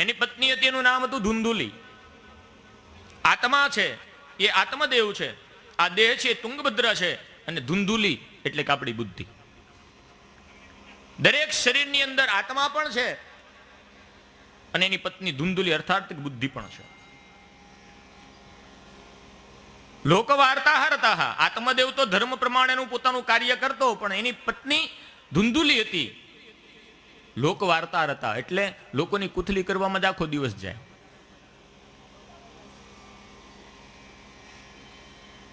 એની પત્ની હતી, એનું નામ હતું ધુંધુલી. આત્મા છે એ આત્મદેવ છે, આ દેહ છે એ તુંગભદ્રા છે, અને ધુંધુલી એટલે કે આપણી બુદ્ધિ. દરેક શરીરની અંદર આત્મા પણ છે અને એની પત્ની ધુંધુલી અર્થાત બુદ્ધિ પણ છે. લોકવાર્તા હરતા, આત્મદેવ તો ધર્મ પ્રમાણેનું પોતાનું કાર્ય કરતો, પણ એની પત્ની ધુંધુલી હતી. લોકવાર્તા હતા એટલે લોકોની કુથલી કરવામાં જ આખો દિવસ જાય.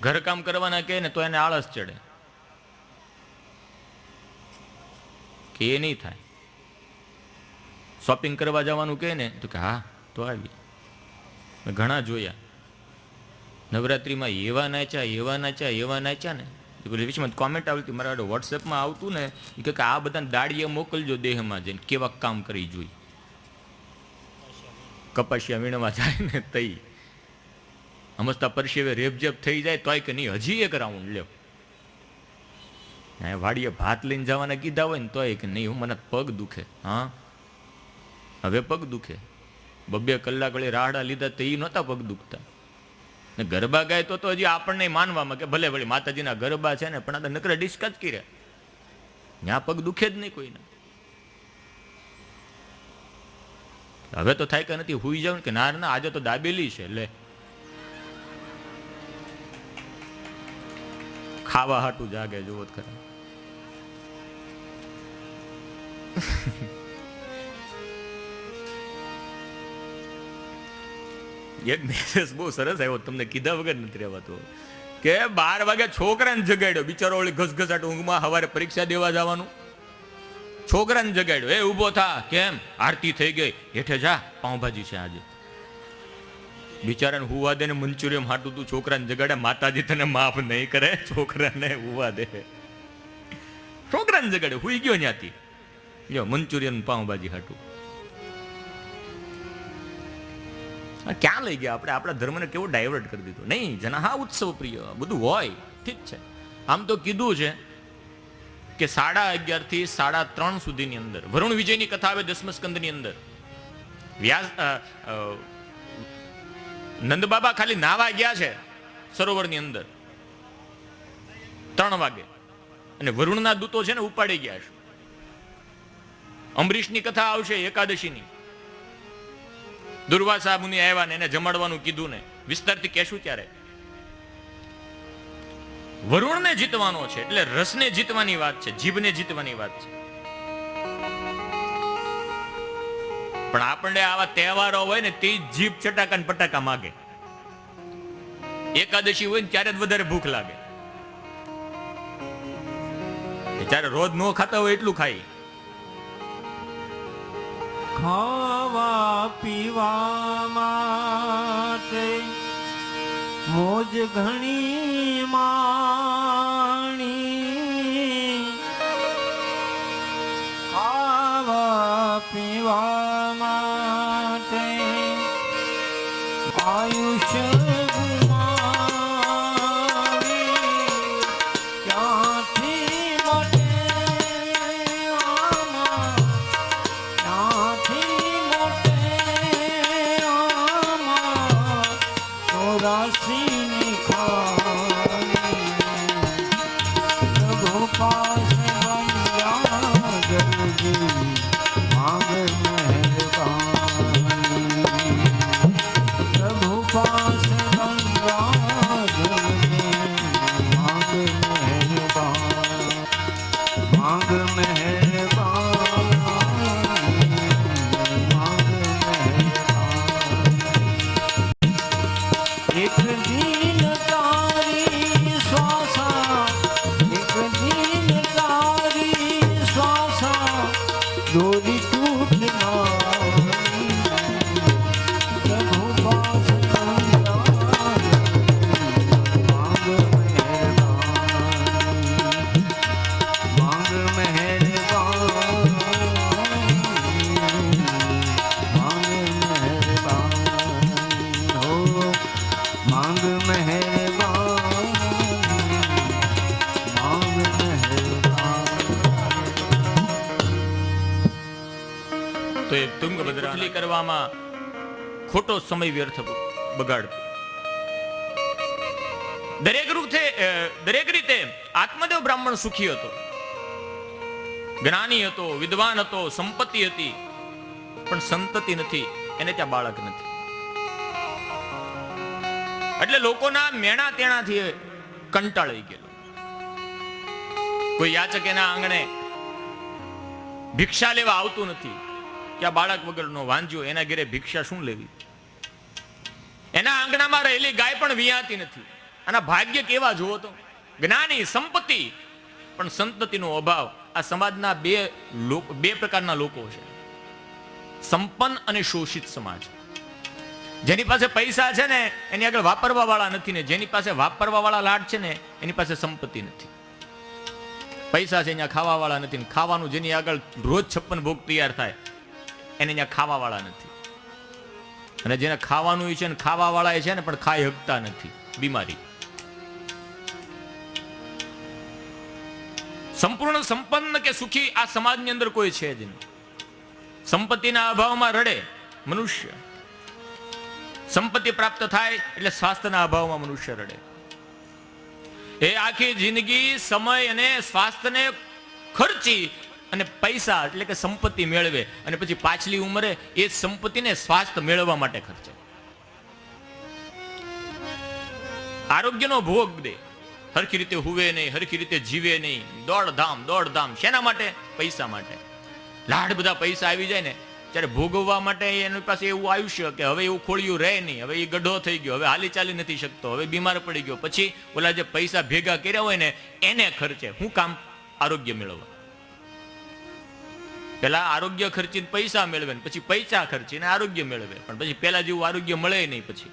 ઘરકામ કરવાના કહે ને તો એને આળસ ચડે કે એ નહીં થાય. શોપિંગ કરવા જવાનું કહે ને તો કે હા તો આવી. મેં ઘણા જોયા નવરાત્રિમાં એવા નાચ્યા ને વિશમાં કોમેન્ટ આવતી, મારા વોટ્સએપમાં આવતું ને એ કે આ બધા દાડીએ મોકલજો દેહમાં જઈને કેવા કામ કરી જોઈ. કપાસિયા વીણવા જાય ને તઈ સમજતા પરસેવે રેપજેપ થઈ જાય તોય કે નહીં હજી એક રાઉન્ડ લ્યો. વાડીએ ભાત લઈને જવાના કીધા હોય ને તોય કે નહીં, હું મને પગ દુખે. હા હવે પગ દુખે. 2 કલાક વળી રાહડા લીધા તો એ નહોતા પગ દુખતા. ને ગરબા ગાય તો હજી આપણને માનવામાં કે ભલે ભલે માતાજીના ગરબા છે ને, પણ આ તો નકરા ડિસ્કસ કર્યા, ત્યાં પગ દુખે જ નહીં કોઈને. હવે તો થાય કે નથી હુઈ જાવ કે ના ના આજે તો દાબેલી છે લે, ખાવા હાટું જાગે. જુઓ ખરા એક મેસેજ બહુ સરસ આવ્યો, તમને કીધા વગર નથી રહેવાતો કે 12 વાગે છોકરાને જગાડ્યો, બિચારો ઓલી ઘસઘસાટ ઊંઘમાં સવારે પરીક્ષા દેવા જવાનું. છોકરાને જગાડ્યો, એ ઊભો થા, કેમ આરતી થઈ ગઈ, હેઠે જા પાઉંભાજી છે આજે. બિચારાને હુવા દે ને મંચુરિયમ હાટું તું છોકરાને જગાડે, માતાજી તને માફ નહીં કરે. છોકરાને હુવા દે, છોકરાને જગાડે, હુઈ ગયો ત્યાંથી લ્યો મંચુરિયન પાઉંભાજી હાટું. ક્યાં લઈ ગયા આપણે? આપણા ધર્મને કેવો ડાયવર્ટ કરી દીધો. નહીં જના હા ઉત્સવ પ્રિય બધું હોય ઠીક છે. આમ તો કીધું છે કે 11:30 થી 3:30 સુધીની અંદર વરુણ વિજયની કથા આવે 10મા સ્કંદની અંદર. નંદ બાબા ખાલી નાવા ગયા છે સરોવરની અંદર 3 વાગે, અને વરુણના દૂતો છે ને ઉપાડી ગયા છે. અંબરીશની કથા આવશે એકાદશીની. દુર્વાસા મુનિ આવ્યા ને એને જમાડવાનું કીધું ને, વિસ્તારથી કહેશું ત્યારે. વરુણને જીતવાનો છે એટલે રસને જીતવાની વાત છે, જીભને જીતવાની વાત છે. પણ આપણને આવા તહેવારો હોય ને તે જીભ ચટાકા ને પટાકા માગે. એકાદશી હોય ને ત્યારે જ વધારે ભૂખ લાગે. ત્યારે રોજ નો ખાતા હોય એટલું ખાઈ. ખાવા પીવા માટે મોજ ઘણી માણી, ખાવા પીવા માટે આયુષ્ય એક દિન તો એ તુંગભદ્રા કરવામાં ખોટો સમય વ્યર્થ બગાડતો. દરેક રીતે આત્મદેવ બ્રાહ્મણ સુખી હતો, જ્ઞાની હતો, વિદ્વાન હતો, સંપત્તિ હતી, પણ સંતતિ નથી, એને ત્યાં બાળક નથી. એટલે લોકોના મેણા તેણાથી કંટાળી ગયેલો. કોઈ યાચક એના આંગણે ભિક્ષા લેવા આવતું નથી કે આ બાળક વગરનો વાંજ્યો એના ઘરે ભિક્ષા શું લેવી. એના આંગણામાં રહેલી ગાય પણ વિયાતી નથી. આના ભાગ્ય કેવા જુઓ તો, જ્ઞાની, સંપત્તિ, પણ સંતતિનો અભાવ. આ સમાજના બે પ્રકારના લોકો છે, સંપન્ન અને શોષિત સમાજ. જેની પાસે પૈસા છે ને એની આગળ વાપરવા વાળા નથી, ને જેની પાસે વાપરવા વાળા લાડ છે ને એની પાસે સંપત્તિ નથી. પૈસા છે અહીંયા ખાવા વાળા નથી, ખાવાનું જેની આગળ રોજ 56 ભોગ તૈયાર થાય એને અહીંયા ખાવા વાળા નથી. અને જેને ખાવાનું છે ને ખાવા વાળા છે ને પણ ખાઈ શકતા નથી, બીમારી. સંપૂર્ણ સંપન્ન કે સુખી આ સમાજની અંદર કોઈ છે જ નહીં. સંપત્તિના અભાવમાં રડે મનુષ્ય, સંપત્તિ પ્રાપ્ત થાય એટલે સ્વાસ્થ્યના અભાવમાં મનુષ્ય રડે. એ આખી જિંદગી સમય અને સ્વાસ્થ્યને ખર્ચી અને પૈસા એટલે કે સંપત્તિ મેળવે, અને પછી પાછલી ઉંમરે એ સંપત્તિને સ્વાસ્થ્ય મેળવવા માટે ખર્ચે. આરોગ્યનો ભોગ દે, હરખી રીતે હુવે નહીં, હરખી રીતે જીવે નહીં, દોડધામ. શેના માટે? પૈસા માટે. લાડ બધા પૈસા આવી જાય ને ત્યારે ભોગવવા માટે એની પાસે એવું આયુષ્ય કે હવે એવું ખોળિયું રહે નહીં, હવે એ ગઢો થઈ ગયો, હવે હાલી ચાલી નથી શકતો, હવે બીમાર પડી ગયો. પછી ઓલા જે પૈસા ભેગા કર્યા હોય ને એને ખર્ચે. શું કામ? આરોગ્ય મેળવવા. પેલા આરોગ્ય ખર્ચીને પૈસા મેળવે, પછી પૈસા ખર્ચીને આરોગ્ય મેળવે, પણ પછી પેલા જેવું આરોગ્ય મળે નહીં. પછી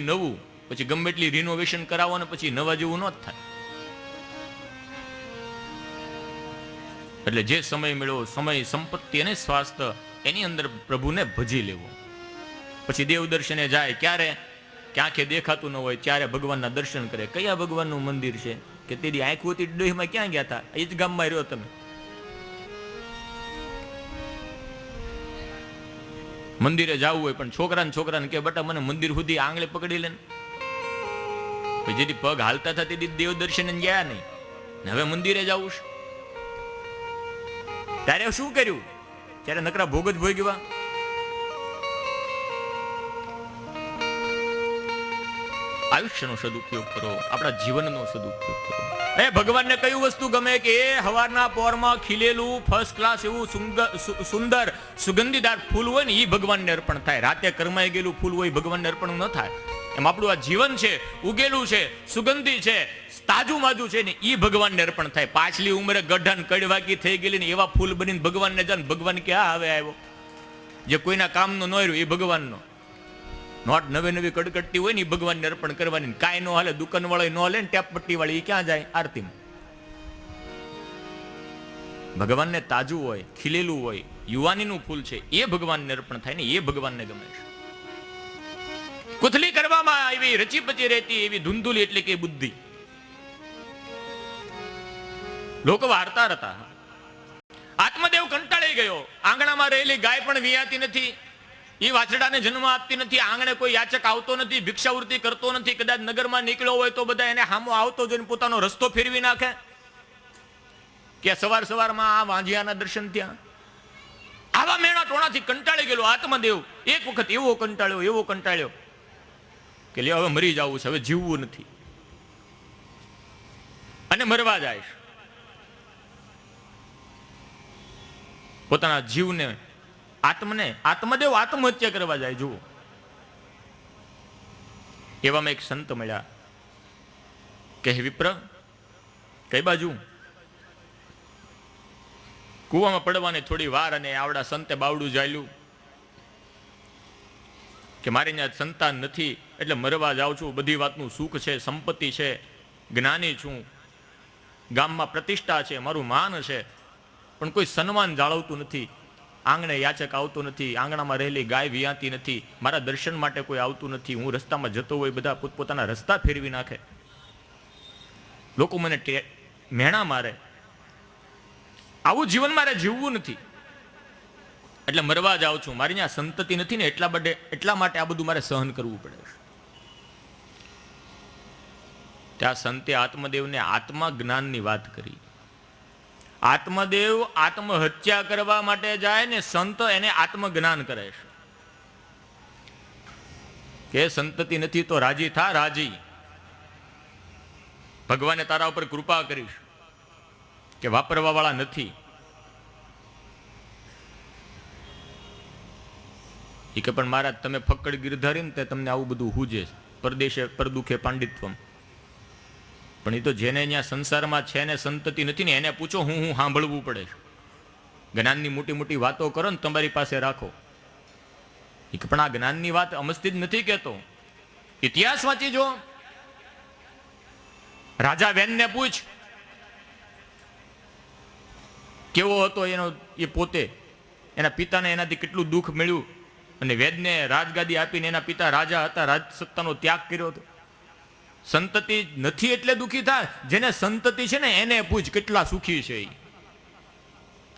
નવું, પછી ગમે એટલી રિનોવેશન કરાવો ને પછી નવા જેવું ન થાય. એટલે જે સમય મેળવો, સમય, સંપત્તિ અને સ્વાસ્થ્ય એની અંદર પ્રભુને ભજી લેવો. પછી દેવ દર્શને જાય, ક્યારે? કે આંખે દેખાતું ન હોય ત્યારે ભગવાનના દર્શન કરે. કયા ભગવાનનું મંદિર છે કે તેની આંખ હોતી ડોહીમાં ક્યાં ગયા હતા? એ જ ગામમાં રહ્યો તમે. મંદિરે જવું હોય પણ છોકરાને કે બેટા મને મંદિર સુધી આંગળે પકડી લે. જેથી પગ હાલતા હતા તેથી દેવ દર્શન ગયા નહીં, હવે મંદિરે જવું છે. ત્યારે શું કર્યું? ત્યારે નકરા ભોગ જ ભોગવ્યા. આયુષ્યનો સદુપયોગ કરો, આપણા જીવનનો સદુપયોગ કરો. એ ભગવાનને કયું વસ્તુ ગમે કે એ હવારના પોરમાં ખીલેલું ફર્સ્ટ ક્લાસ એવું સુંદર સુગંધીદાર ફૂલ હોય ને એ ભગવાનને અર્પણ થાય. રાતે કરમાઈ ગયેલું ફૂલ હોય ભગવાનને અર્પણ ન થાય. એમ આપણું આ જીવન છે, ઉગેલું છે, સુગંધી છે, તાજું માજું છે ને એ ભગવાનને અર્પણ થાય. પાછલી ઉંમરે ગઢાન કડવાકી થઈ ગયેલી ને એવા ફૂલ બનીને ભગવાનને જાન, ભગવાન ક્યાં હવે આવ્યો? જે કોઈના કામનો ન રહ્યું એ ભગવાનનો. નોટ નવી કડકડતી હોય ને એ ભગવાનને અર્પણ કરવાની. કાંઈ ન હાલે, દુકાન વાળો ન હાલે ને ટેપ પટ્ટી વાળી એ ક્યાં જાય? આરતીમાં. ભગવાનને તાજું હોય, ખીલેલું હોય, યુવાનીનું ફૂલ છે એ ભગવાનને અર્પણ થાય ને એ ભગવાનને ગમે છે. કુથલી કરવામાં આવી રચી પચી રહેતી એવી ધૂંધુલી એટલે કે બુદ્ધિ. લોકો વાર્તા હતા. આત્મદેવ કંટાળી ગયો. આંગણામાં રહેલી ગાય પણ વિયાતી નથી, એ વાછડાને જન્મ આપતી નથી, આંગણે કોઈ યાચક આવતો નથી, ભિક્ષાવૃત્તિ કરતો નથી. કદાચ નગરમાં નીકળ્યો હોય તો બધા એને સામો આવતો જોઈને પોતાનો રસ્તો ફેરવી નાખે કે સવારમાં આ વાંજિયાના દર્શન થયા. આવા મેણા ટોણાથી કંટાળી ગયેલો આત્મદેવ એક વખત એવો કંટાળ્યો કે લે હવે મરી જવું છે, હવે જીવવું નથી, અને મરવા જાય. પોતાના જીવને, આત્મદેવ આત્મહત્યા કરવા જાય. જુઓ, એવામાં એક સંત મળ્યા કે વિપ્ર કઈ બાજુ? કુવામાં પડવાની થોડી વાર, અને આવડા સંતે બાવડું જાયલું કે મારી ત્યાં સંતાન નથી એટલે મરવા જાઉં છું. બધી વાતનું સુખ છે, સંપત્તિ છે, જ્ઞાની છું, ગામમાં પ્રતિષ્ઠા છે, મારું માન છે, પણ કોઈ સન્માન જાળવતું નથી. આંગણે યાચક આવતો નથી, આંગણામાં રહેલી ગાય વિયાતી નથી, મારા દર્શન માટે કોઈ આવતું નથી. હું રસ્તામાં જતો હોય બધા પોતપોતાના રસ્તા ફેરવી નાખે, લોકો મને મેણા મારે. આવું જીવન મારે જીવવું નથી. એટલે મરવા જાઉં છું, મારી ત્યાં સંતતિ નથી ને એટલા માટે આ બધું મારે સહન કરવું પડે છે. ત્યાં સંતે આત્મદેવને આત્મા જ્ઞાનની વાત કરી. આત્મદેવ આત્મહત્યા કરવા માટે જાય ને સંત એને આત્મજ્ઞાન કરે છે કે સંતતિ નથી તો રાજી થા રાજી, ભગવાને તારા ઉપર કૃપા કરીશ કે વાપરવા વાળા નથી. એ કે પણ મહારાજ તમે ફક્કડ ગિરધારી ને તમને આવું બધું હુજે, પરદેશે પરદુખે પાંડિત્વમ. પણ એ તો જેને અહીંયા સંસારમાં છે ને સંતતિ નથી ને એને પૂછો, હું સાંભળવું પડે છે. જ્ઞાનની મોટી મોટી વાતો કરો ને તમારી પાસે રાખો. એ પણ આ જ્ઞાનની વાત અમસ્તી જ નથી કહેતો, ઇતિહાસ વાંચી જો. રાજા વેનને પૂછ કેવો હતો એનો, એ પોતે એના પિતાને એનાથી કેટલું દુઃખ મળ્યું, અને વેદને રાજગાદી આપીને એના પિતા રાજા હતા, રાજસત્તાનો ત્યાગ કર્યો હતો. સંતતિ નથી એટલે દુઃખી થાય, જેને સંતતિ છે ને એને પૂછ કેટલા સુખી છે.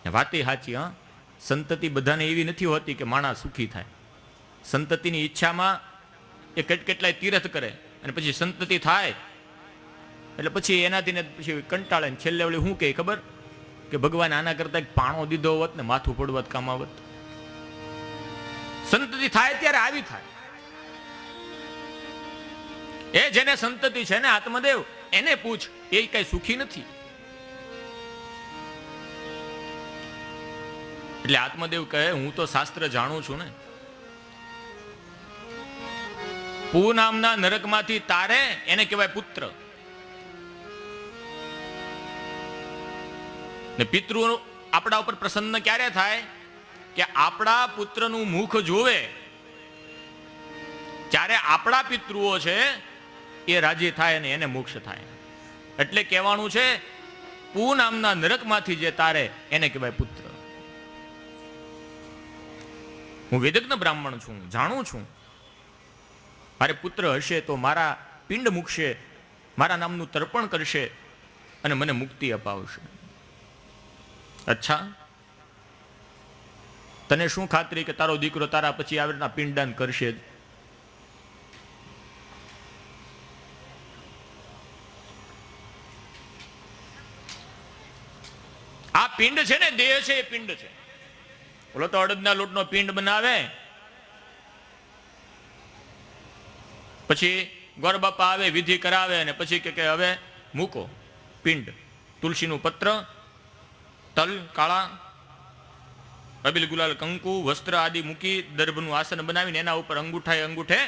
એ વાતે સાચી. હા, સંતતિ બધાને એવી નથી હોતી કે માણસ સુખી થાય. સંતતિની ઈચ્છામાં એ કેટલાય તીર્થ કરે અને પછી સંતતિ થાય એટલે પછી એનાથી ને પછી કંટાળે ને છેલ્લે વળી શું કહે ખબર, કે ભગવાન આના કરતા એક પાણો દીધો હોત ને માથું પડવત કામ આવત. સંતતિ થાય ત્યારે આવી થાય. એ જેને સંતતિ છે ને આત્મદેવ એને પૂછ, એ કઈ સુખી નથી. એટલે આત્મદેવ કહે હું તો શાસ્ત્ર જાણું છું ને. પૂ નામના નરકમાંથી તારે એને કહેવાય પુત્ર. ને પિતૃ આપણા ઉપર પ્રસન્ન ક્યારે થાય કે આપણા પુત્રનું મુખ જોવે ત્યારે આપણા પિતૃઓ છે એ રાજી થાય અને એને મોક્ષ થાય. એટલે કહેવાનું છે પૂ નામના નરકમાંથી જે તારે એને કહેવાય પુત્ર. હું વેદજ્ઞ બ્રાહ્મણ છું, જાણું છું. મારે પુત્ર હશે તો મારા પિંડ મૂકશે, મારા નામનું તર્પણ કરશે અને મને મુક્તિ અપાવશે. અચ્છા, તને શું ખાતરી કે તારો દીકરો તારા પછી આવી રીતના પિંડદાન કરશે? આ પિંડ છે ને, દેહ છે એ પિંડ છે. બોલો તો અડદના લોટનો પિંડ બનાવે, પછી ગોર બાપા આવે, વિધિ કરાવે અને પછી કે હવે મૂકો પિંડ. તુલસીનું પત્ર, તલ કાળા, અબીલ ગુલાલ કંકુ વસ્ત્ર આદિ મૂકી દર્ભનું આસન બનાવીને એના ઉપર અંગૂઠે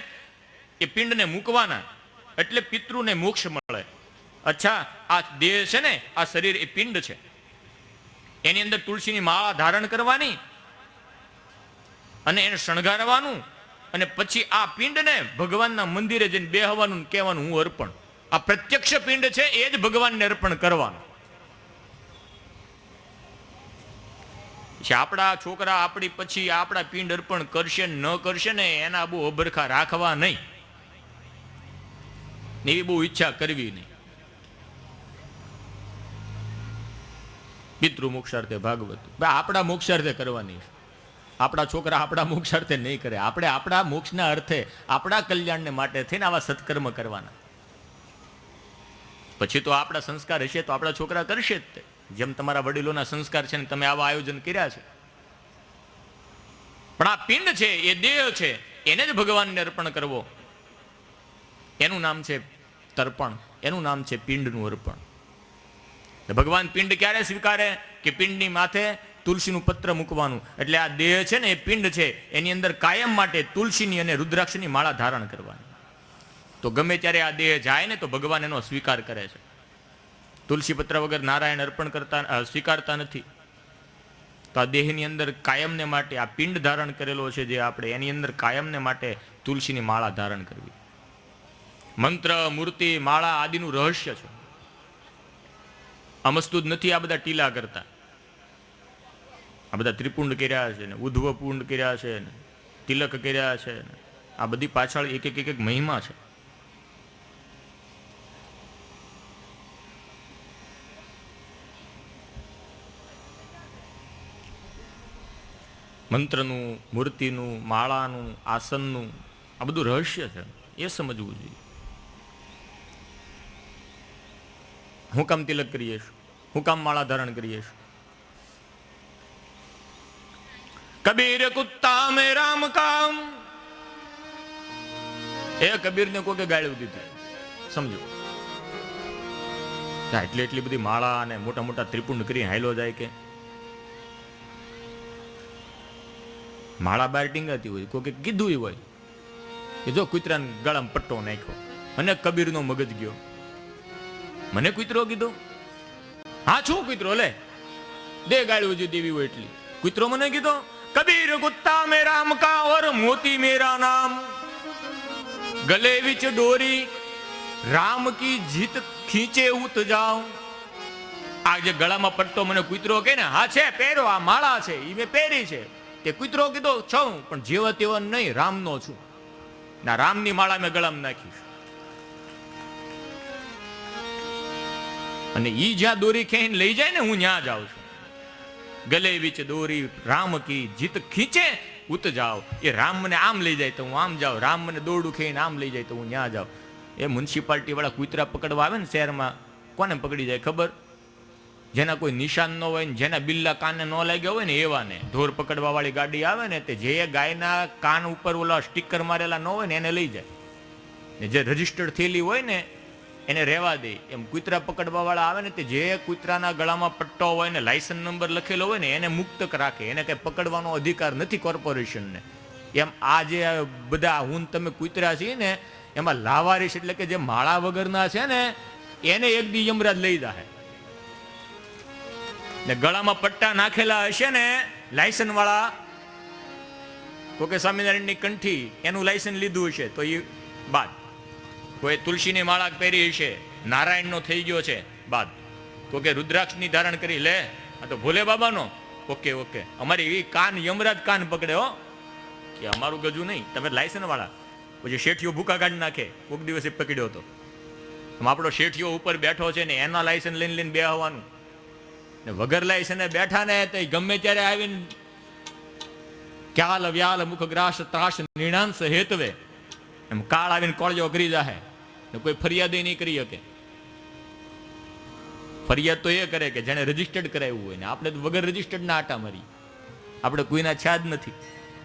એ પિંડને મૂકવાના, એટલે પિતૃને મોક્ષ મળે. અચ્છા, આ દેહ છે ને, આ શરીર એ પિંડ છે, એની અંદર તુલસીની માળા ધારણ કરવાની અને એને શણગારવાનું, અને પછી આ પિંડને ભગવાનના મંદિરે જઈને બેહવાનું, કહેવાનું હું અર્પણ. આ પ્રત્યક્ષ પિંડ છે એ જ ભગવાનને અર્પણ કરવાનું. આપણા છોકરા આપણી પછી આપણા પિંડ અર્પણ કરશે ન કરશે ને એના બહુ અભરખા રાખવા નહીં, એવી બહુ ઈચ્છા કરવી નહીં. પિતૃ મોક્ષાર્થે ભાગવત આપણા મોક્ષાર્થે કરવાની છે. આપણા છોકરા આપણા મોક્ષાર્થે નહીં કરે. આપણે આપણા મોક્ષના અર્થે, આપણા કલ્યાણને માટે થઈને આવા સત્કર્મ કરવાના. પછી તો આપણા સંસ્કાર હશે તો આપણા છોકરા કરશે જ તે. જેમ તમારા વડીલોના સંસ્કાર છે ને તમે આવા આયોજન કર્યા છે. પણ આ પિંડ છે, એ દેહ છે, એને જ ભગવાનને અર્પણ કરવો, એનું નામ છે તર્પણ, એનું નામ છે પિંડનું અર્પણ. ભગવાન પિંડ ક્યારે સ્વીકારે કે પિંડની માથે તુલસીનું પત્ર મૂકવાનું. એટલે આ દેહ છે ને એ પિંડ છે, એની અંદર કાયમ માટે તુલસીની અને રુદ્રાક્ષની માળા ધારણ કરવાની. તો ગમે ત્યારે આ દેહ જાય ને તો ભગવાન એનો સ્વીકાર કરે છે. તુલસી પત્ર વગર નારાયણ અર્પણ કરતા સ્વીકારતા નથી. તો આ દેહની અંદર કાયમને માટે આ પિંડ ધારણ કરેલો છે જે આપણે, એની અંદર કાયમને માટે તુલસીની માળા ધારણ કરવી. મંત્ર, મૂર્તિ, માળા આદિનું રહસ્ય છે. અમસ્તુ જ નથી આ બધા ટીલા કરતા. આ બધા ત્રિપુંડ કર્યા છે ને, ઉધ્વપુંડ કર્યા છે ને, તિલક કર્યા છે ને, આ બધી પાછળ એક એક મહિમા છે. મંત્રનું, મૂર્તિનું, માળાનું, આસનનું આ બધું રહસ્ય છે, એ સમજવું જોઈએ. હું કામ તિલક કરીએ છીએ, હું કામ માળા ધારણ કરીએ છીએ? કબીર કુત્તા મેં રામ કામ, એ કબીરને કોઈ ગાળ્યું દીધી, સમજો. એટલી બધી માળા અને મોટા મોટા ત્રિપુંડ કરી હાયલો જાય કે માળા બાર ટીંગાતી હોય, કોઈ કીધું હોય કે જો કૂતરાને ગળામાં પટ્ટો નાખ્યો, અને કબીરનો મગજ ગયો, મને કૂતરો કીધો? હા છું કૂતરો, લે દે ગાળ્યું જે દેવી હોય એટલી. કૂતરો મને કીધો? કબીર કુત્તા મેં રામ કા ઓર મોતી મેરા નામ, ગલે વિચ ડોરી રામ કી જીત ખીંચે ઉત જાઉં. આ જે ગળામાં પટ્ટો મને કૂતરો કે ને, હા છે પહેરો, આ માળા છે એ મેં પહેરી છે, તે કૂતરો કીધો છું, પણ જેવા તેવા નહીં, રામનો છું. ના, રામની માળા મેં ગળામાં નાખીશ. અને ઈ જ્યાં દોરી ખેંચીને લઈ જાય ને, હું ત્યાં જાઉં છું. ગલે વિચ દોરી રામ કી જીત ખીંચે ઉત જાઓ. એ રામ મને આમ લઈ જાય તો હું આમ જાઉં, રામ મને દોરડું ખેઈને આમ લઈ જાય તો હું ત્યાં જાઉં. એ મ્યુનિસિપાલિટી વાળા કૂતરા પકડવા આવે ને શહેરમાં, કોને પકડી જાય ખબર? જેના કોઈ નિશાન ન હોય ને, જેના બિલ્લા કાને ન લાગ્યા હોય ને, એવાને. ઢોર પકડવા વાળી ગાડી આવે ને, તે જે ગાયના કાન ઉપર ઓલા સ્ટીકર મારેલા ન હોય ને એને લઈ જાય, ને જે રજીસ્ટર્ડ થયેલી હોય ને એને રહેવા દે. એમ કૂતરા પકડવા વાળા આવે ને, તે જે કૂતરાના ગળામાં પટ્ટો હોય ને, લાયસન્સ નંબર લખેલો હોય ને, એને મુક્ત રાખે, એને કઈ પકડવાનો અધિકાર નથી કોર્પોરેશનને. એમ આ જે બધા હું તમે કૂતરા છીએ ને, એમાં લાવારીશ એટલે કે જે માળા વગરના છે ને, એને એક દી યમરાજ લઈ જાય. ને ગળામાં પટ્ટા નાખેલા હશે ને લાયસન્સ વાળા, કોઈ સ્વામિનારાયણની કંઠી એનું લાયસન્સ લીધું હશે તો એ બાદ. કોઈ તુલસીની માળા પહેરી હશે, નારાયણનો થઈ ગયો છે બાદ. કોઈ રુદ્રાક્ષની ધારણ કરી, લે આ તો ભોલે બાબાનો, ઓકે ઓકે. અમારી એ કાન યમરાજ કાન પકડે હો, કે અમારું ગજુ નહીં, તમે લાયસન્સ વાળા. પછી શેઠિયો ભૂકા કાઢી નાખે. કોઈક દિવસે પકડ્યો હતો, આપણો શેઠિયો ઉપર બેઠો છે ને, એના લાયસન્સ લઈને લઈને બેહવાનું, ને વગર લાયસન્સ બેઠા ને તો ગમે ત્યારે આવીને ક્યાલ વ્યાલ મુખ ગ્રાસ ત્રાસ નિણાંશ હેતવે, એમ કાળ આવીને કોળજો કરી જાહે, ને કોઈ ફરિયાદ નહીં કરી શકે. ફરિયાદ તો એ કરે કે જેને રજીસ્ટર્ડ કરાવ્યું હોય ને. આપણે તો વગર રજીસ્ટર્ડ ના આટા મારી. આપણે કોઈના છા જ નથી,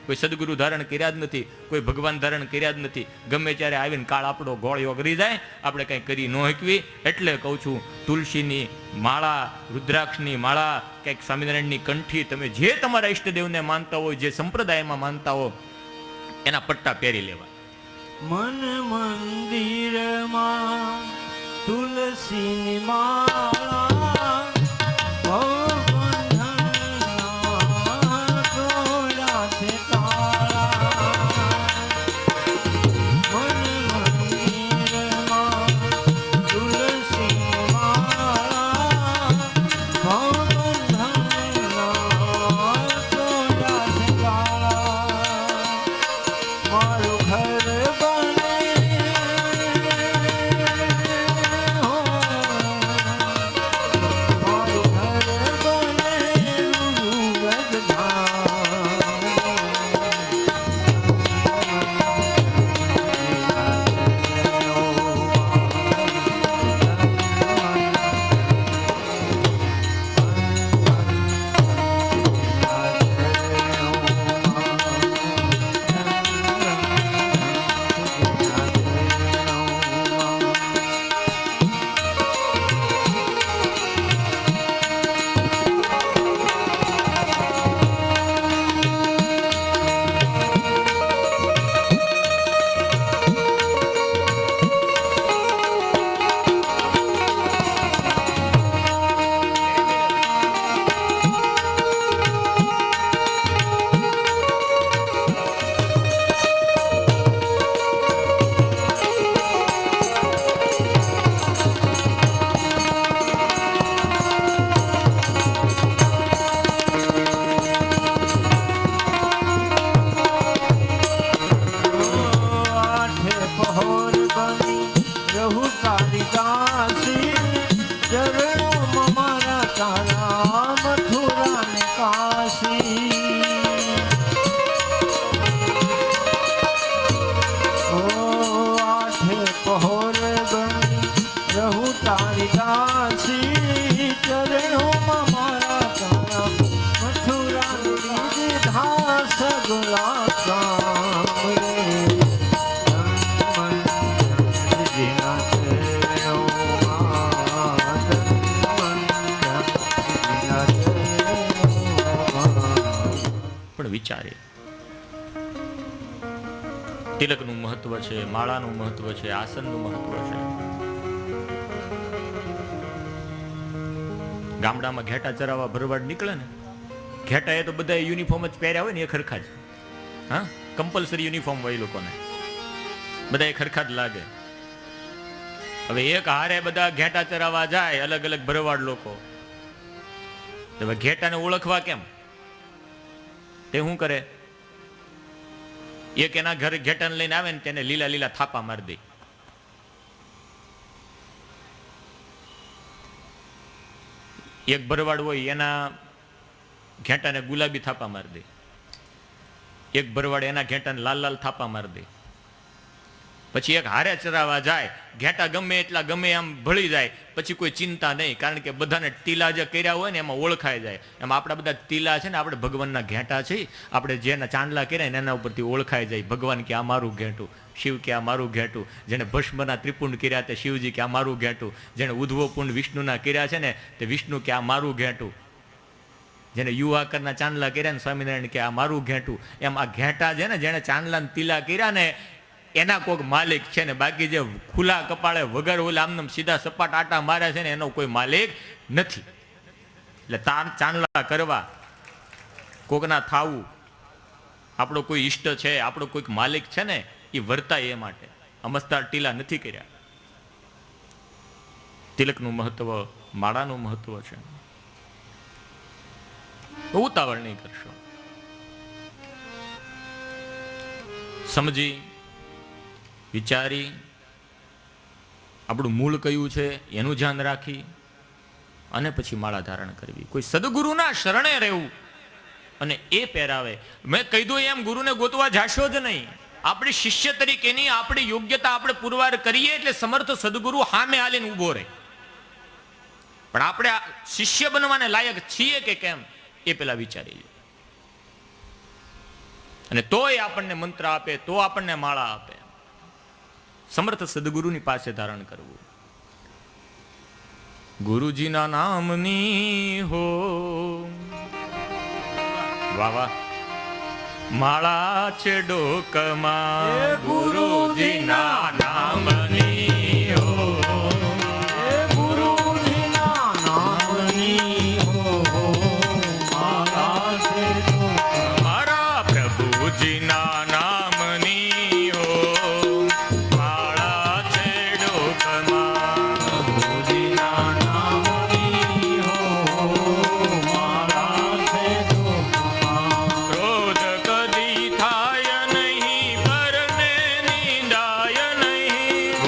કોઈ સદગુરુ ધારણ કર્યા જ નથી, કોઈ ભગવાન ધારણ કર્યા જ નથી. ગમે ત્યારે આવીને કાળ આપણો ગોળિયો કરી જાય, આપણે કંઈ કરી ન શકવી. એટલે કહું છું, તુલસીની માળા, રુદ્રાક્ષની માળા, કંઈક સ્વામિનારાયણની કંઠી, તમે જે તમારા ઈષ્ટદેવને માનતા હોય, જે સંપ્રદાયમાં માનતા હો, એના પટ્ટા પહેરી લેવા. મન મંદિરમાં તુલસીની માળા, તારી દાસી ચરણોમાં મારા તારા મથુરાની દીધા સગલા કામ રે જીના ચરણોમાં પણ વિચારે તિલકનું મહત્વ છે, માળાનું મહત્વ છે, આસનનું મહત્વ છે. ગામડામાં ઘેટા ચરાવવા ભરવાડ નીકળે ને, ઘેટા એ તો બધા યુનિફોર્મ જ પહેર્યા હોય ને, એ ખરખા જ. હા, કમ્પલસરી યુનિફોર્મ હોય એ લોકોને, બધા એ ખરખા જ લાગે. હવે એક હારે બધા ઘેટા ચરાવવા જાય, અલગ અલગ ભરવાડ લોકો. હવે ઘેટાને ઓળખવા કેમ? તે શું કરે? એક એના ઘરે ઘેટાને લઈને આવે ને તેને લીલા લીલા થાપા મારી દે. એક ભરવાડ હોય એના ઘેટાને ગુલાબી થાપા મારી દે. એક ભરવાડ એના ઘેટાને લાલ લાલ થાપા મારી દે. પછી એક હારે ચરાવવા જાય, ઘેટા ગમે એટલા ગમે આમ ભળી જાય, પછી કોઈ ચિંતા નહીં, કારણ કે બધાને ટીલા જે કર્યા હોય ને એમાં ઓળખાઈ જાય. એમાં આપણા બધા ટીલા છે ને, આપણે ભગવાનના ઘેટા છે, આપણે જેના ચાંદલા કર્યા ને એના ઉપરથી ઓળખાઈ જાય. ભગવાન કે આ મારું ઘેટું, શિવ કે આ મારું ઘેટું, જેને ભસ્મના ત્રિપુંડ કર્યા તે શિવજી કે આ મારું ઘેટું, જેને ઉદ્ધવપુંડ વિષ્ણુના કર્યા છે ને તે વિષ્ણુ કે આ મારું ઘેટું, જેને યુવાકરના ચાંદલા કર્યા ને સ્વામિનારાયણ કે આ મારું ઘેટું. એમ આ ઘેટા છે ને જેને ચાંદલા તિલા કર્યા ને એના કોઈક માલિક છે ને, બાકી જે ખુલ્લા કપાળે વગર ઓલા આમને સીધા સપાટ આટા મારે છે ને એનો કોઈ માલિક નથી. એટલે ચાંદલા કરવા, કોકના થાવું, આપણો કોઈ ઈષ્ટ છે, આપણો કોઈક માલિક છે ને એ વર્તાય એ માટે. અમસ્તા ટીલા નથી કર્યા. તિલકનું મહત્વ, માળાનું મહત્વ છે. ઉતાવળ નહીં કરશો, સમજી વિચારી આપણું મૂળ કયું છે એનું ધ્યાન રાખી અને પછી માળા ધારણ કરવી. કોઈ સદગુરુના શરણે રહેવું અને એ પહેરાવે. મેં કહી દઉં એમ ગુરુને ગોતવા જાશો જ નહીં. આપણી શિષ્ય તરીકેની આપણી યોગ્યતા આપણે પુરવાર કરીએ એટલે સમર્થ સદગુરુ સામે હાલીને ઊભો રહે. પણ આપણે શિષ્ય બનવાને લાયક છીએ કે કેમ એ પેલા વિચારી લે. અને તોય આપણને મંત્ર આપે, તો આપણને માળા આપે. સમર્થ સદગુરુની પાસે ધારણ કરવું. ગુરુજીના નામની હો વાહ વાહ માળા છે ડોકમાં, ગુરુજીના નામની હો, ગુરુજીના નામની હો માળા છે ડોકમાં. મારા પ્રભુજીના નામની હો માળા છે ડોકમાં, ગુરુજીના નામની હો માળા છે ડોકમાં. ક્રોધ કદી થાય નહીં, પરને નિંદાય નહીં,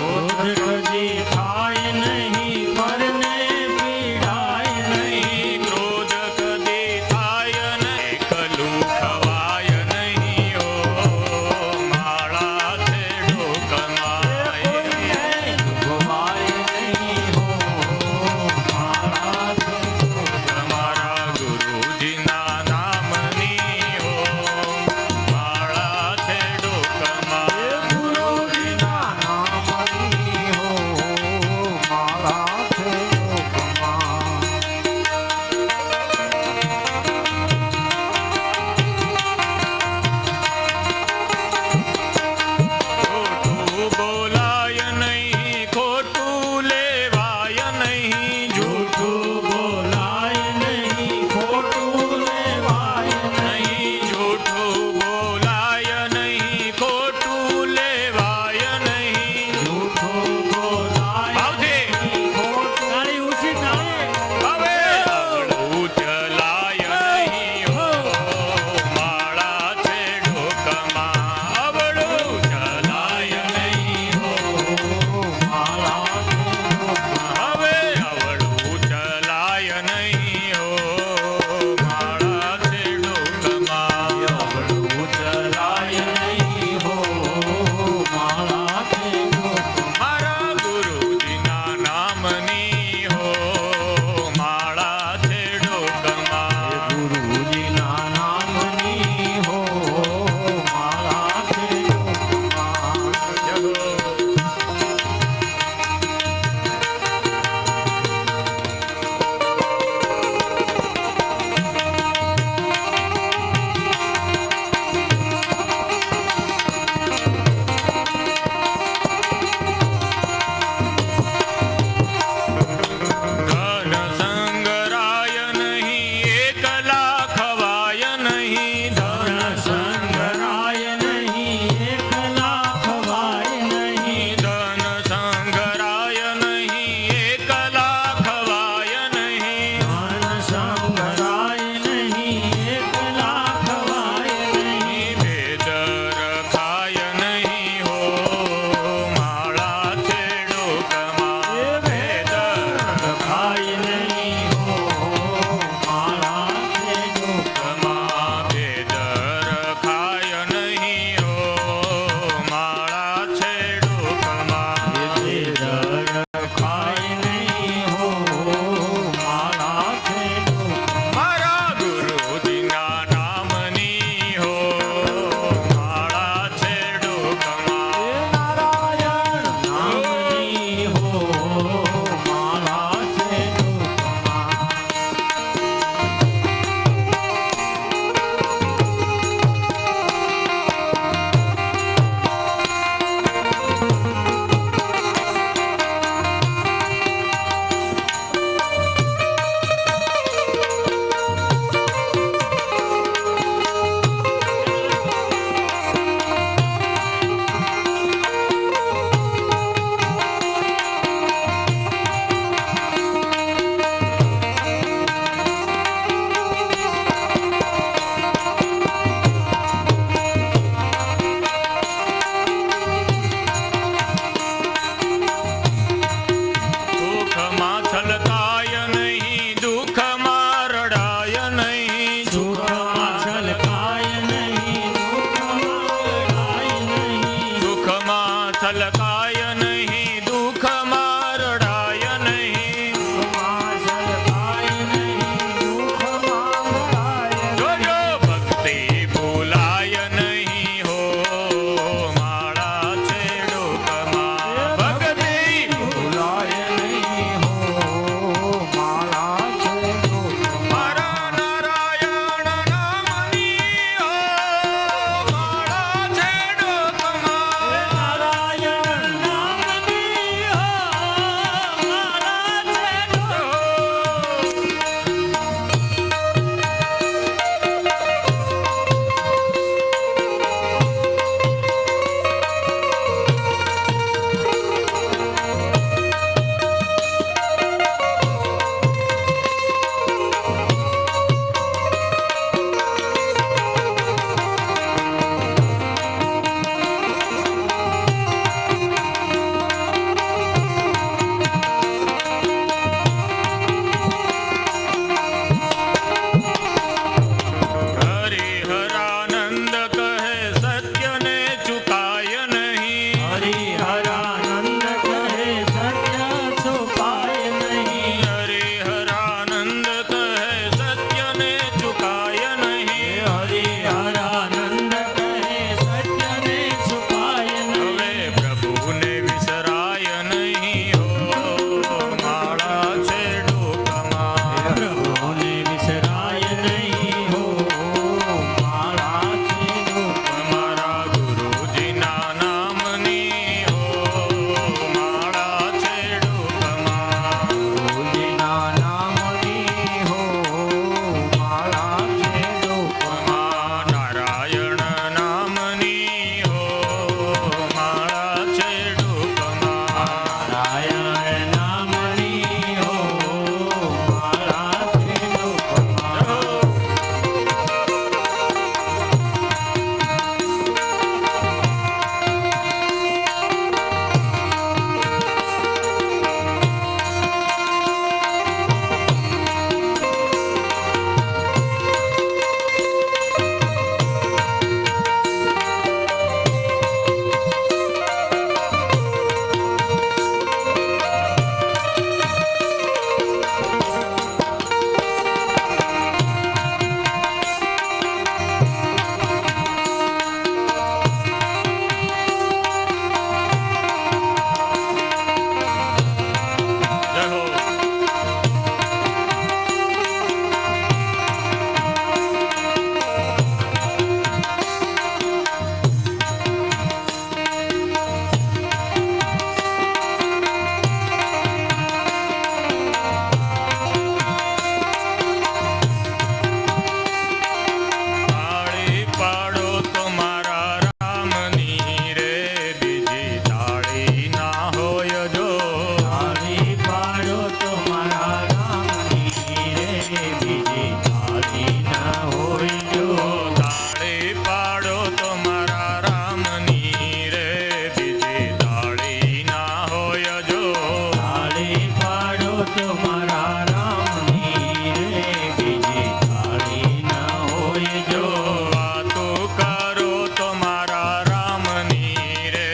તમારા રામની રે બીજી કાળી ન હોય જો જો વાતો કરો તો મારા રામની રે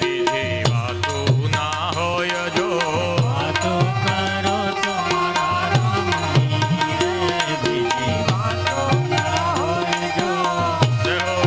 બીજી વાતો ના હોય જો વાતો કરો તમારા રામની રે બીજી વાતો ન હોય જો જય હો.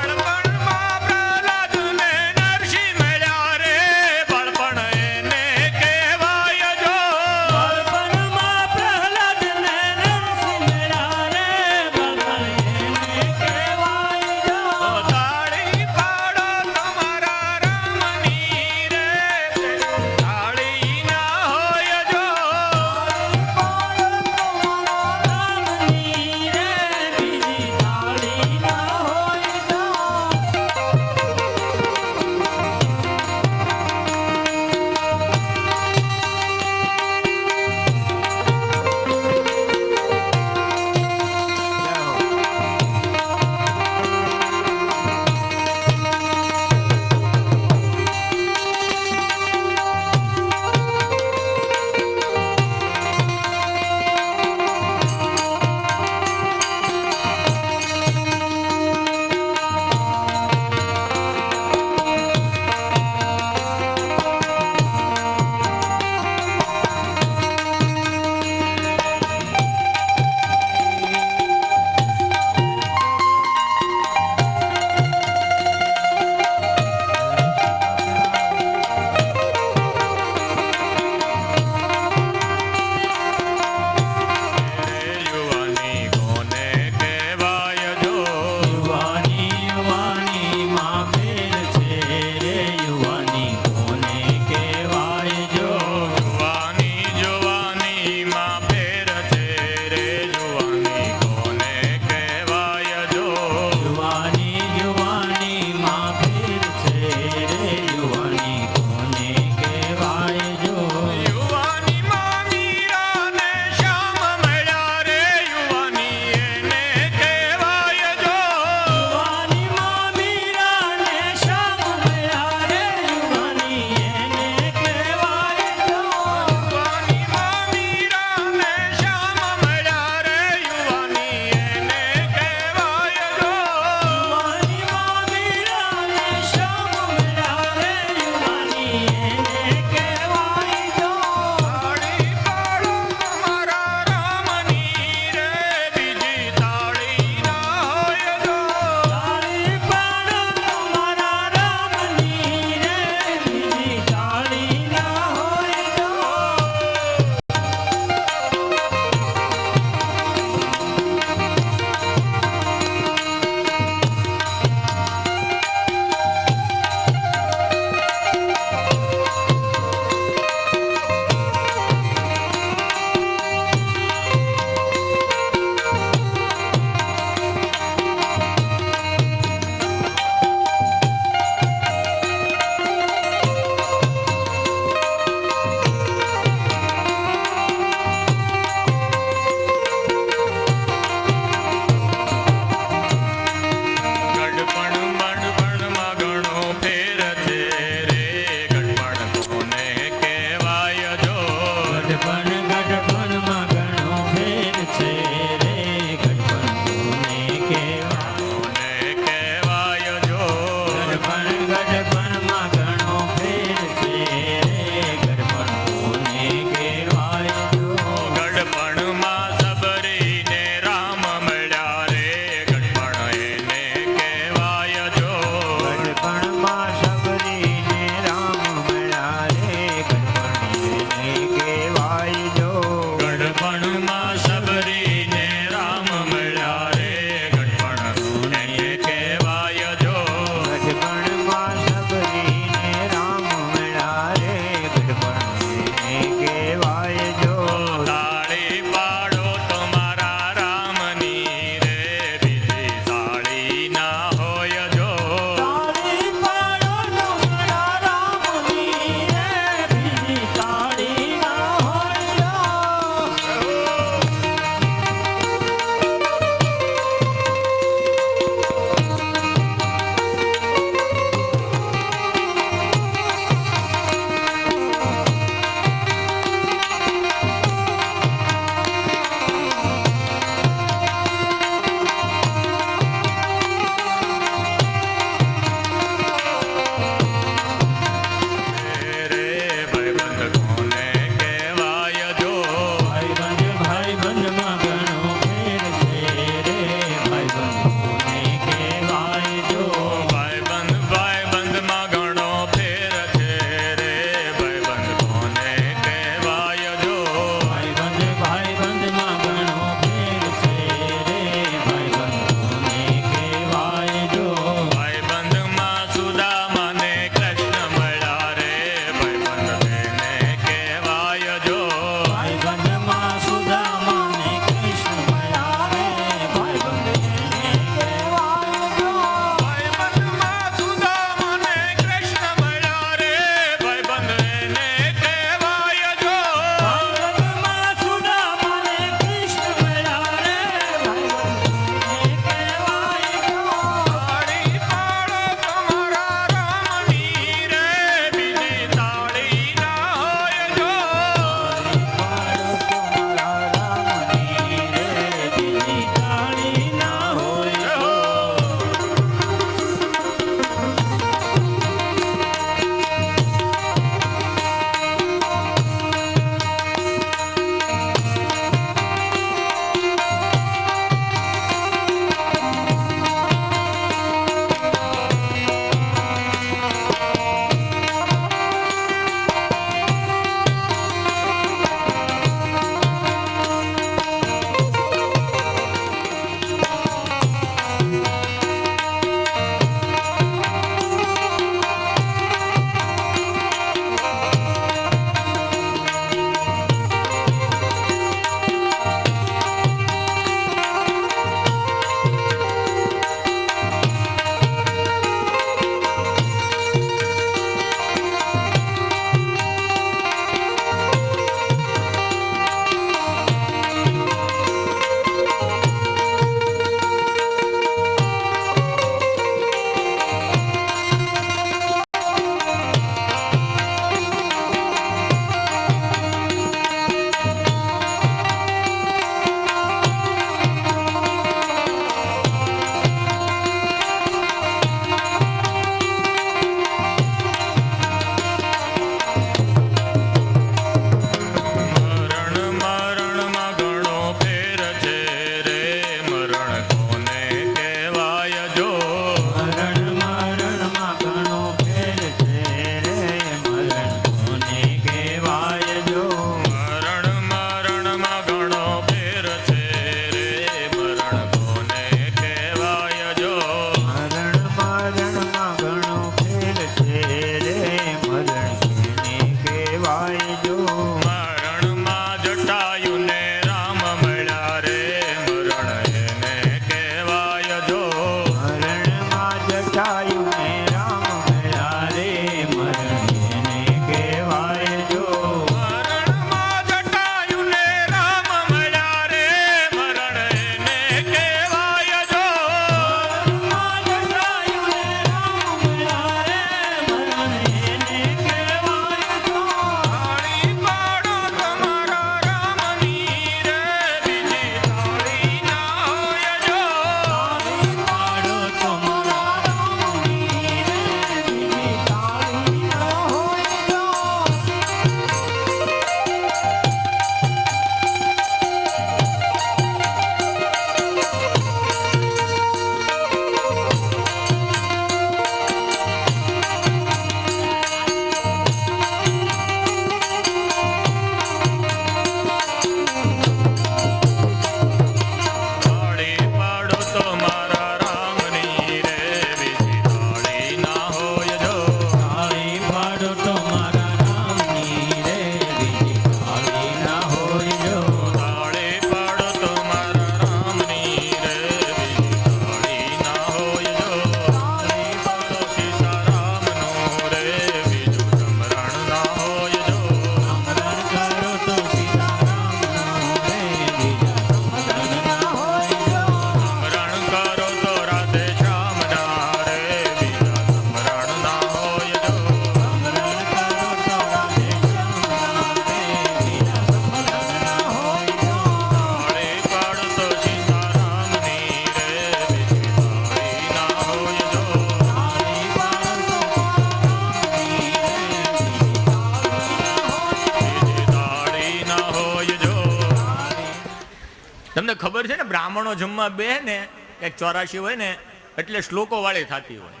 તમને ખબર છે ને, બ્રાહ્મણો જમવા બે ને એક 84 હોય ને એટલે શ્લોકો વાળી થતી હોય.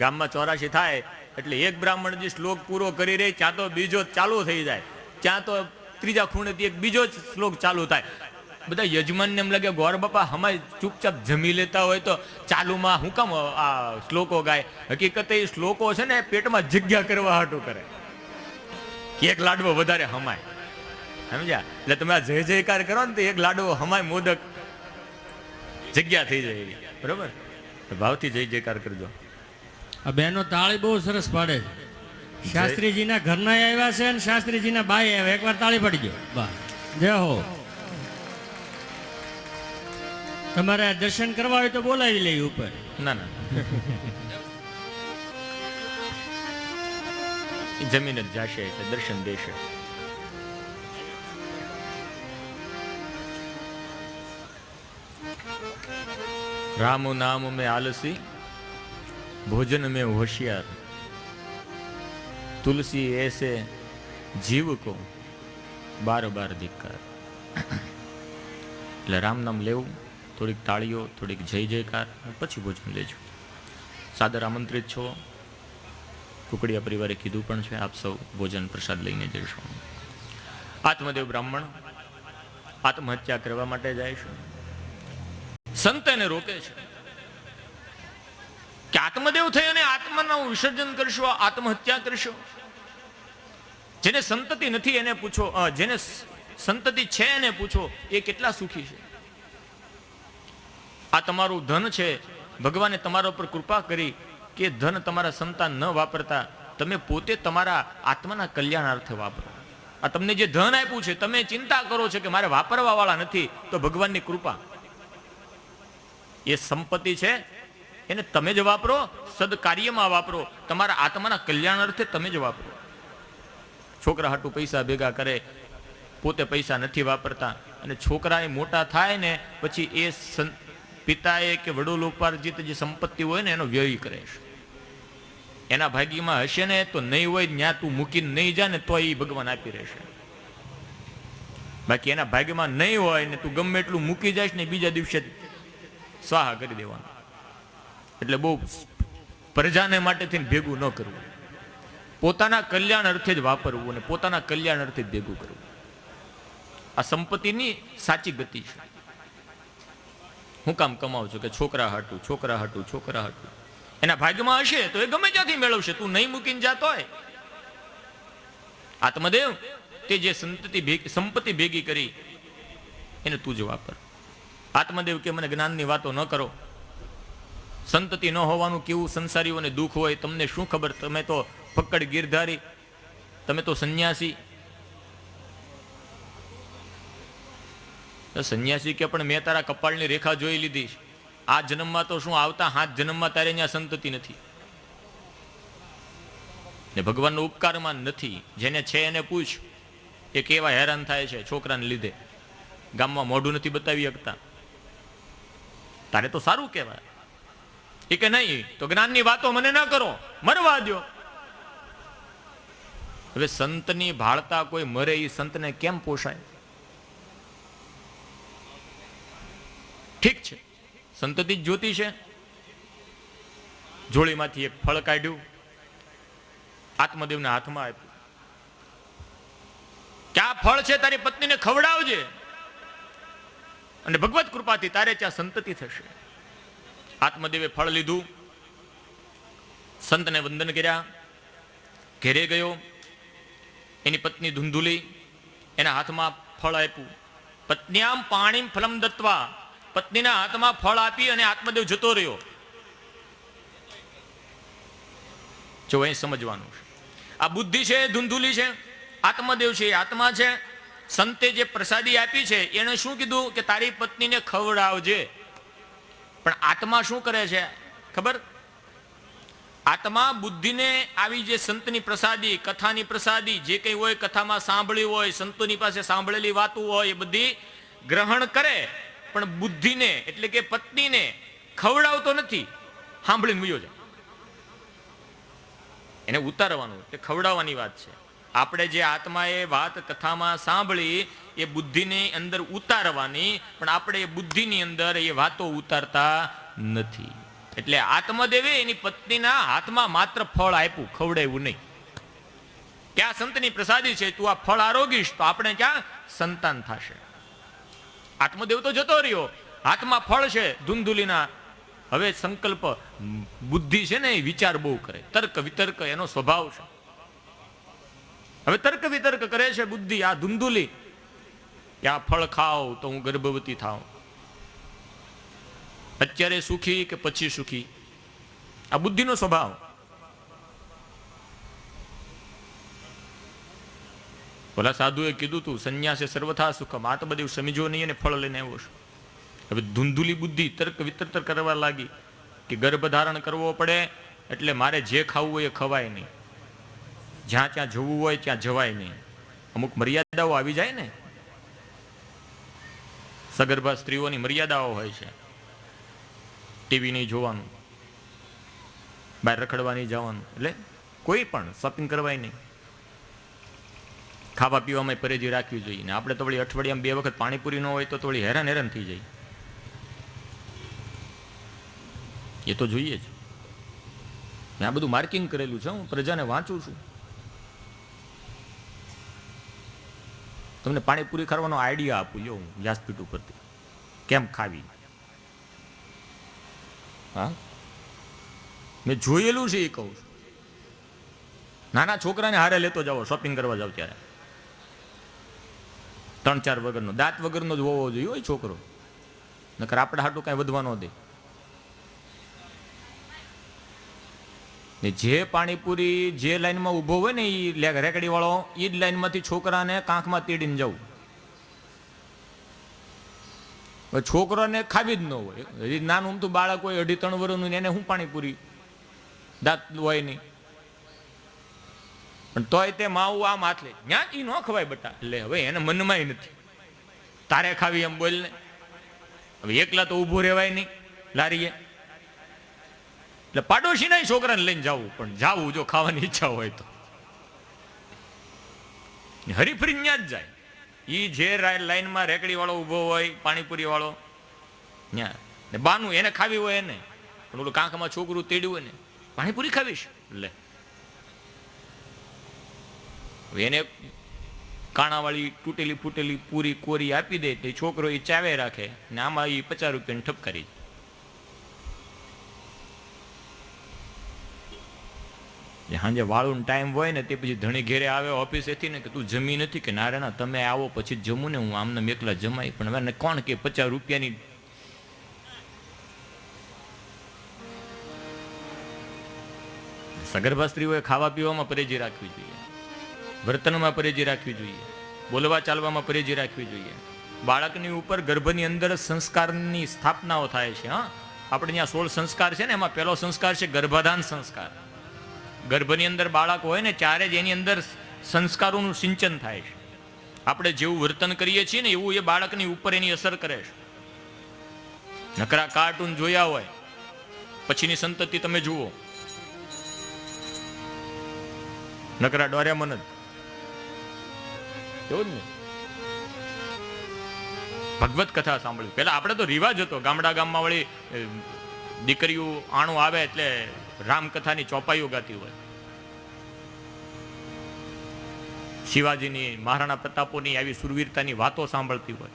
ગામમાં 84 થાય એટલે એક બ્રાહ્મણ જે શ્લોક પૂરો કરી રહી, ત્યાં તો બીજો ચાલુ થઈ જાય, ત્યાં તો ત્રીજા ખૂણેથી એક બીજો જ શ્લોક ચાલુ થાય. બધા યજમાનને એમ લાગે ગોર બાપા હમાય ચૂપચાપ જમી લેતા હોય તો ચાલુમાં હું કામ આ શ્લોકો ગાય. હકીકતે એ શ્લોકો છે ને પેટમાં જગ્યા કરવા હાટું કરે કે એક લાડવો વધારે હમાય, સમજ્યા? એટલે તમે આ જય જયકાર કરો ને તો એક લાડવો હમાય, મોદક જગ્યા થઈ જાય, બરોબર? ભાવથી જય જયકાર કરજો. આ બહેનો તાળી બહુ સરસ પાડે છે. શાસ્ત્રીજીના ઘરના આવ્યા છે અને શાસ્ત્રીજીના બાઈ આવ્યા, એકવાર તાળી પડી ગયો. બા જય હો. તમારે દર્શન કરવા હોય તો બોલાવી લઈ ઉપર. ના ના જમીન જ જાશે એટલે દર્શન દેશે. राम नाम में आलसी, भोजन में होशियार, तुलसी ऐसे जीव को बार बार धिक्कार. એટલે રામ નામ લેવું, થોડીક તાળીઓ, થોડીક જય જયકાર, પછી ભોજન લેજો. સાદર આમંત્રિત છો. કુકડિયા પરિવારે કીધું પણ છે, આપ સૌ ભોજન પ્રસાદ લઈને જઈશો. આત્મદેવ બ્રાહ્મણ આત્મહત્યા કરવા માટે જાય છે. સંત એને રોકે છે કે આત્મદેવ થઈ અને આત્માનું વિસર્જન કરશો, આત્મહત્યા કરશો. જેને સંતતિ નથી એને પૂછો, જેને સંતતિ છે એને પૂછો એ કેટલા સુખી છે. આ તમારું ધન છે, ભગવાને તમારા ઉપર કૃપા કરી કે ધન તમારા સંતાન ન વાપરતા તમે પોતે તમારા આત્માના કલ્યાણાર્થે વાપરો. આ તમને જે ધન આપ્યું છે, તમે ચિંતા કરો છો કે મારે વાપરવા વાળા નથી, તો ભગવાનની કૃપા. એ સંપત્તિ છે એને તમે જ વાપરો, સદકાર્યમાં વાપરો, તમારા આત્માના કલ્યાણ અર્થે તમે જ વાપરો. છોકરા હાટુ પૈસા ભેગા કરે, પોતે પૈસા નથી વાપરતા, અને છોકરા એ મોટા થાય ને પછી એ પિતાએ કે વડોલોપાર્જિત જે સંપત્તિ હોય ને એનો વ્યય કરે છે. એના ભાગ્યમાં હશે ને તો નહીં હોય, ત્યાં તું મૂકીને નહીં જા ને તો એ ભગવાન આપી રહેશે. બાકી એના ભાગ્યમાં નહીં હોય ને તું ગમે એટલું મૂકી જાય ને બીજા દિવસે સ્વાહા કરી દેવાનું. એટલે બહુ પ્રજાને માટે થઈને ભેગું ન કરવું, પોતાના કલ્યાણ અર્થે જ વાપરવું અને પોતાના કલ્યાણ અર્થે જ ભેગું કરવું. આ સંપત્તિની સાચી ગતિ છે. હું કામ કમાવું છું કે છોકરા હાટું, છોકરા હાટું, છોકરા હાટું. એના ભાગ્યમાં હશે તો એ ગમે ત્યાંથી મેળવશે, તું નહીં મૂકીને જાતો હોય. આત્મદેવ તે જે સંપત્તિ ભેગી કરી એને તું જ વાપર. આત્મદેવ કે મને જ્ઞાનની વાતો ન કરો, સંતતિ ન હોવાનું કેવું સંસારીઓને દુઃખ હોય, તમને શું ખબર? તમે તો ફક્કડ ગીરધારી, તમે તો સંન્યાસી. સંન્યાસી કે પણ મેં તારા કપાળની રેખા જોઈ લીધી, આ જન્મમાં તો શું, આવતા 7 જન્મમાં તારે ત્યાં સંતતિ નથી ને ભગવાનનો ઉપકારમાં નથી. જેને છે એને પૂછ, એ કેવા હેરાન થાય છે છોકરાને લીધે, ગામમાં મોઢું નથી બતાવી શકતા. તારે તો સારું કહેવાય. એ કે નહીં તો જ્ઞાનની વાતો મને ના કરો, મરવા દો. હવે સંતની ભાળતા કોઈ મરે, એ સંતને કેમ પોષાય? ઠીક છે, સંતતિ જ જોતી છે. જોડીમાંથી એક ફળ કાઢ્યું, આત્મદેવના હાથમાં આપ્યું કે આ ફળ છે, તારી પત્નીને ખવડાવજે અને ભગવત કૃપાથી તારે ત્યાં સંતતિ થશે. આત્મદેવે ફળ લીધું, સંતને વંદન કર્યા, ઘેરે ગયો. એની પત્ની ધુંધુલી, એના હાથમાં ફળ આપ્યું. પત્ન્યામ પાણીમ ફલમ દત્વા, પત્નીના હાથમાં ફળ આપી અને આત્મદેવ જતો રહ્યો. જો અહીં સમજવાનું છે, આ બુદ્ધિ છે, ધુંધુલી છે, આત્મદેવ છે, આત્મા છે. સંતે જે પ્રસાદી આપી છે એને શું કીધું કે તારી પત્નીને ખવડાવજે. પણ આત્મા શું કરે છે ખબર? આત્મા બુદ્ધિને આવી જે સંતની પ્રસાદી, કથાની પ્રસાદી, જે કંઈ હોય કથામાં સાંભળ્યું હોય, સંતોની પાસે સાંભળેલી વાતો હોય એ બધી ગ્રહણ કરે, પણ બુદ્ધિને એટલે કે પત્નીને ખવડાવતો નથી. સાંભળીને વયો જાય, એને ઉતારવાનું એટલે ખવડાવવાની વાત છે. આપણે જે આત્માએ વાત કથામાં સાંભળી એ બુદ્ધિની અંદર ઉતારવાની, પણ આપણે એ બુદ્ધિની અંદર એ વાતો ઉતારતા નથી. એટલે આત્મદેવે એની પત્નીના હાથમાં માત્ર ફળ આપ્યું, ખવડાવ્યું નહીં. ક્યાં સંતની પ્રસાદી છે, તું આ ફળ આરોગીશ તો આપણે ક્યાં સંતાન થશે. આત્મદેવ તો જતો રહ્યો, હાથમાં ફળ છે ધુંધુલીના. હવે સંકલ્પ, બુદ્ધિ છે ને એ વિચાર બહુ કરે, તર્ક વિતર્ક એનો સ્વભાવ છે. હવે તર્ક વિતર્ક કરે છે બુદ્ધિ, આ ધુંધુલી, કે આ ફળ ખાવ તો હું ગર્ભવતી થાવ, અત્યારે સુખી કે પછી સુખી, આ બુદ્ધિનો સ્વભાવ. ભલા સાધુએ કીધું તું સંન્યાસે સર્વથા સુખમ, આ તો બધું સમજો નહીં અને ફળ લઈને આવ્યો છું. હવે ધુંધુલી બુદ્ધિ તર્ક વિતર્ક કરવા લાગી કે ગર્ભધારણ કરવો પડે એટલે મારે જે ખાવું હોય એ ખવાય નહીં, જ્યાં ત્યાં જવું હોય ત્યાં જવાય નહીં. અમુક મર્યાદાઓ આવી જાય ને, સગર્ભા સ્ત્રીઓની મર્યાદાઓ હોય છે. ટીવી નહીં જોવાનું, બહાર રખડવા નહીં જવાનું, એટલે કોઈ પણ શોપિંગ કરવાય નહીં, ખાવા પીવામાં પરેજી રાખવી જોઈએ. ને આપણે તો વળી અઠવાડિયામાં 2 વખત પાણીપુરી ન હોય તો વળી હેરાન થઈ જાય. એ તો જોઈએ જ. મેં આ બધું માર્કિંગ કરેલું છે, હું પ્રજાને વાંચું છું. તમને પાણીપુરી ખાવાનો આઈડિયા આપું યો હું વ્યાસપીઠ ઉપરથી, કેમ ખાવી. હા, મેં જોયેલું છે એ કહું છું. નાના છોકરાને હારે લેતો જાઓ, શોપિંગ કરવા જાવ ત્યારે 3-4 વગરનો, દાંત વગરનો જ હોવો જોઈએ હોય છોકરો, નકર આપણે હાટું કાંઈ વધવા ન દે. ને જે પાણીપુરી જે લાઈનમાં ઊભો હોય ને એ રેકડી વાળો, એ જ લાઈનમાંથી છોકરાને કાંખમાં તીડીને જવું. છોકરાને ખાવી જ ન હોય, નાનું ઊમતું બાળક હોય 2.5-3 વર્ષનું, એને શું પાણીપુરી, દાંત હોય નહીં, પણ તોય તે માવું આમ હાથ લે, ન્યા ઈ ન ખવાય બટા. એટલે હવે એને મનમાંય નથી, તારે ખાવી એમ બોલ ને. હવે એકલા તો ઊભું રહેવાય નહીં લારીએ, એટલે પાડોશી ના છોકરાને લઈને જવું, પણ જાવું જો ખાવાની ઈચ્છા હોય તો હરીફરી ન્યા જ જાય. ઈ જે લાઈનમાં રેકડી વાળો ઊભો હોય, પાણીપુરી વાળો, ન્યા ને બાનું એને ખાવી હોય એને, પણ ઓલું કાંખમાં છોકરું તેડ્યું હોય ને, પાણીપુરી ખાવીશ, એટલે એને કાણાવાળી તૂટેલી ફૂટેલી પૂરી કોરી આપી દે તો છોકરો એ ચાવે રાખે ને આમાં એ 50 રૂપિયાની ઠપકારી. સાંજે વાળું ટાઈમ હોય ને તે પછી ધણી ઘેરે આવે ઓફિસેથી ને કે તું જમી નથી, કે ના રે ના તમે આવો પછી જમું ને, હું આમને એકલા જમાય. પણ હવે કોણ કે 50 રૂપિયાની. સગર્ભા સ્ત્રીઓએ ખાવા પીવામાં પરેજી રાખવી જોઈએ, વર્તનમાં પરેજી રાખવી જોઈએ, બોલવા ચાલવામાં પરેજી રાખવી જોઈએ. બાળકની ઉપર ગર્ભની અંદર સંસ્કારની સ્થાપનાઓ થાય છે. હા, આપણે ત્યાં 16 સંસ્કાર છે ને, એમાં પહેલો સંસ્કાર છે ગર્ભાધાન સંસ્કાર. ગર્ભની અંદર બાળક હોય ને ત્યારે જ એની અંદર સંસ્કારોનું સિંચન થાય છે. આપણે જેવું વર્તન કરીએ છીએ ને એવું એ બાળકની ઉપર એની અસર કરે છે. નકરા કાર્ટૂન જોયા હોય પછીની સંતતિ તમે જુઓ, નકરા ડોરેમોન જ એવું જ ને. ભગવત કથા સાંભળ્યું પેલા આપણે તો રિવાજ હતો, ગામમાં વળી દીકરીઓ આણું આવે એટલે રામકથાની ચોપાઈઓ ગાતી હોય, શિવાજીની, મહારાણા પ્રતાપોની આવી સુરવીરતાની વાતો સાંભળતી હોય,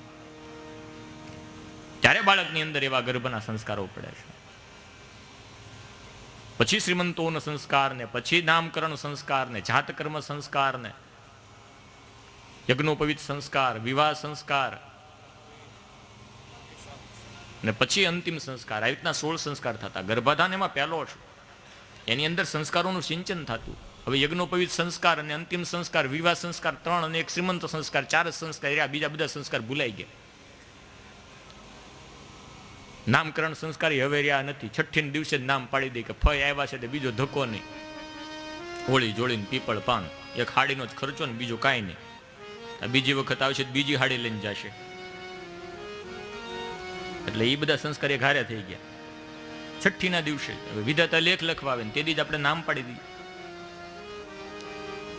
ત્યારે બાળકની અંદર એવા ગર્ભના સંસ્કારો પડે છે. પછી શ્રીમંતોનો સંસ્કાર ને, પછી નામકરણ સંસ્કાર ને, જાતકર્મ સંસ્કાર ને, યજ્ઞોપવિત સંસ્કાર, વિવાહ સંસ્કાર ને પછી અંતિમ સંસ્કાર. આવી રીતના 16 સંસ્કાર થતા. ગર્ભાધાન એમાં પહેલો છે, એની અંદર સંસ્કારોનું સિંચન થતું. હવે યજ્ઞોપવિત સંસ્કાર અને અંતિમ સંસ્કાર, વિવાહ સંસ્કાર 3 અને એક શ્રીમંત સંસ્કાર, 4 સંસ્કાર. બીજા બધા સંસ્કાર ભૂલાઈ ગયા. નામકરણ સંસ્કાર હવે રહ્યા નથી. 6ઠી દિવસે જ નામ પાડી દે કે ફય આવ્યા છે, બીજો ધક્કો નહીં, હોળી જોડીને પીપળ પાન, એક હાડીનો જ ખર્ચો ને બીજો કાંઈ નહીં. બીજી વખત આવશે બીજી હાડી લઈને જશે. એટલે એ બધા સંસ્કાર એક હારે થઈ ગયા. 6ઠીના દિવસે હવે વિધાતા લેખ લખવા આવે ને તેથી જ આપણે નામ પાડી દઈએ.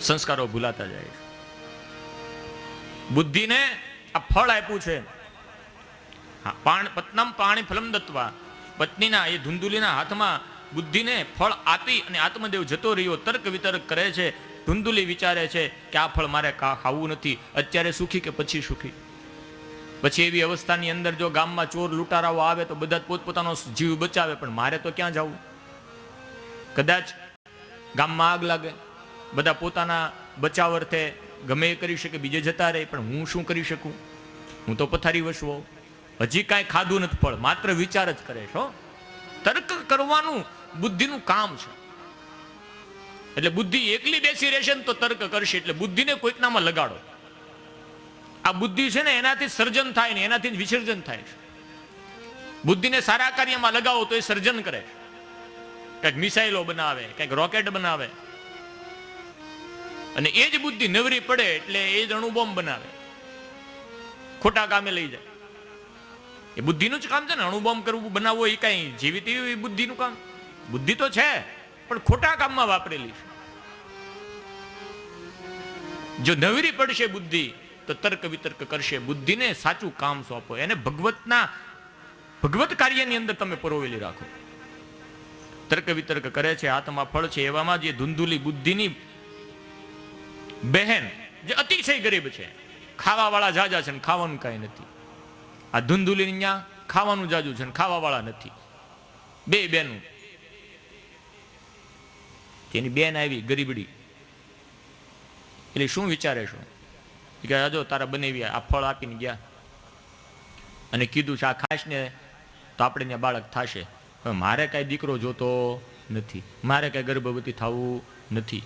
સંસ્કારો ભૂલાતા જાય છે. બુદ્ધિને આ ફળ આપ્યું છે. પત્નમ પાણી ફલમ દત્વા, પત્નીના એ ધુંધુલીના હાથમાં બુદ્ધિને ફળ આપી અને આત્મદેવ જતો રહ્યો. તર્ક વિતર્ક કરે છે. ધુંધુલી વિચારે છે કે આ ફળ મારે ખાવું નથી, અત્યારે સુખી કે પછી સુખી. પછી એવી અવસ્થાની અંદર જો ગામમાં ચોર લૂંટારાઓ આવે તો બધા પોતપોતાનો જીવ બચાવે, પણ મારે તો ક્યાં જવું? કદાચ ગામમાં આગ લાગે, બધા પોતાના બચાવ અર્થે ગમે એ કરી શકે, બીજે જતા રહે, પણ હું શું કરી શકું? હું તો પથારી વસવો, હજી કાંઈ ખાધું નથી ફળ, માત્ર વિચાર જ કરે છો. તર્ક કરવાનું બુદ્ધિનું કામ છે. એટલે બુદ્ધિ એકલી બેસી રહેશે ને તો તર્ક કરશે. એટલે બુદ્ધિને કોઈકનામાં લગાડો. આ બુદ્ધિ છે ને એનાથી સર્જન થાય ને એનાથી વિસર્જન થાય છે. બુદ્ધિને સારા કાર્યમાં લગાવો તો એ સર્જન કરે. કંઈક મિસાઇલો બનાવે, કંઈક રોકેટ બનાવે, અને એ જ બુદ્ધિ નવરી પડે એટલે એ જ અણુબોમ્બ બનાવે, ખોટા કામે લઈ જાય. એ બુદ્ધિનું જ કામ છે ને. અણુબોમ્બ કરવું, બનાવવો એ કઈ જીવિત બુદ્ધિનું કામ? બુદ્ધિ તો છે પણ ખોટા કામમાં વાપરેલી છે. જો નવરી પડશે બુદ્ધિ તો તર્ક વિતર્ક કરશે. બુદ્ધિને સાચું કામ સોંપો, એને ભગવત કાર્યની અંદર તમે પરોવેલી રાખો. તર્ક વિતર્ક કરે છે, હાથમાં ફળ છે, એવામાં જે ધુંધુલી બુદ્ધિની બહેન જે અતિશય ગરીબ છે, ખાવા વાળા જાજા છે ને ખાવાનું કઈ નથી. આ ધુંધુલી ત્યાં ખાવાનું જાજુ છે ને ખાવા વાળા નથી. બે બેનું, તેની બેન આવી ગરીબડી, એટલે શું વિચારે છો કે આજો તારા બનાવી આ ફળ આપીને ગયા અને કીધું છે આ ખાસ ને તો આપણે ત્યાં બાળક થશે. મારે કાંઈ દીકરો જોતો નથી, મારે કાંઈ ગર્ભવતી થવું નથી,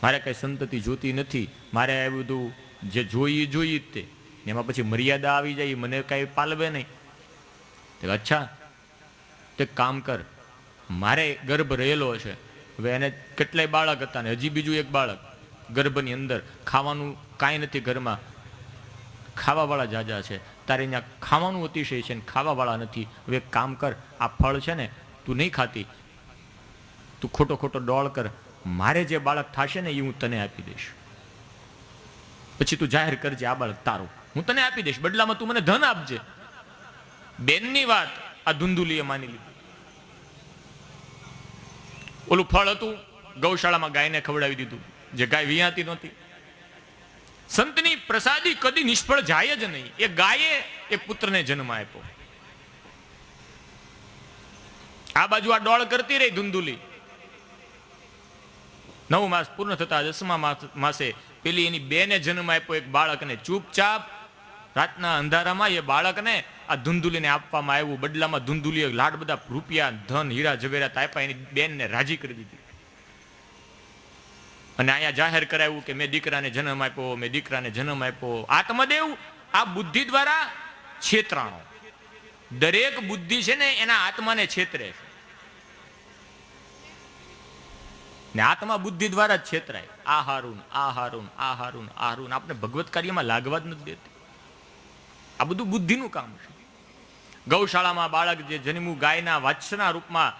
મારે કાંઈ સંતતિ જોતી નથી, મારે આ બધું જે જોઈ જ તે, એમાં પછી મર્યાદા આવી જાય, મને કાંઈ પાલવે નહીં. અચ્છા તે કામ કર, મારે ગર્ભ રહેલો છે, હવે એને કેટલાય બાળક હતા ને હજી બીજું એક બાળક ગર્ભની અંદર, ખાવાનું કાંઈ નથી ઘરમાં, ખાવાવાળા જાજા છે, તારે અહીંયા ખાવાનું અતિશય છે ને ખાવાવાળા નથી. હવે એક કામ કર, આ ફળ છે ને તું નહીં ખાતી, તું ખોટો ખોટો ડોળ કર, મારે જે બાળક થશે ને એ હું તને આપી દઈશ. પછી તું જાહેર કરજે આ બાળક તારું, હું તને આપી દઈશ, બદલામાં તું મને ધન આપજે. બેનની વાત આ ધુંધુલીએ માની લીધી. ઓલું ફળ હતું, ગૌશાળામાં ગાયને ખવડાવી દીધું, જે ગાય વિયાતી નહોતી. સંતની પ્રસાદી કદી નિષ્ફળ જાય જ નહીં. એ ગાયે એ પુત્રને જન્મ આપ્યો. આ બાજુ આ ડોળ કરતી રહી ધુંધુલી. 9 માસ પૂર્ણ થતા 10મા માસે પેલી એની બેને જન્મ આપ્યો એક બાળકને. ચૂપચાપ રાતના અંધારામાં એ બાળકને આ ધુંધુલીને આપવામાં આવ્યું. બદલામાં ધુંધુલીએ લાડ બધા રૂપિયા, ધન, હીરા જવેરાત આપ્યા, એની બેનને રાજી કરી દીધી. અને અહીંયા જાહેર કરાવ્યું કે મેં દીકરાને જન્મ આપ્યો, મેં દીકરાને જન્મ આપ્યો. આત્મદેવ આ બુદ્ધિ દ્વારા છેતરાણો. દરેક બુદ્ધિ છે ને એના આત્માને છેતરે છે, ને આત્મા બુદ્ધિ દ્વારા જ છેતરાય. આ હારું, આ હારું, આ હારું, આ હારું, આપણે ભગવત કાર્યમાં લાગવા જ નથી દેતી. આ બધું બુદ્ધિનું કામ છે. ગૌશાળામાં બાળક જે જન્મ્યું ગાયના વાત્સના રૂપમાં,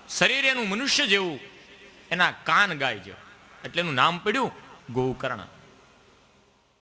શરીર એનું મનુષ્ય જેવું, એના કાન ગાય જેવું, એટલે એનું નામ પડ્યું ગોકર્ણ.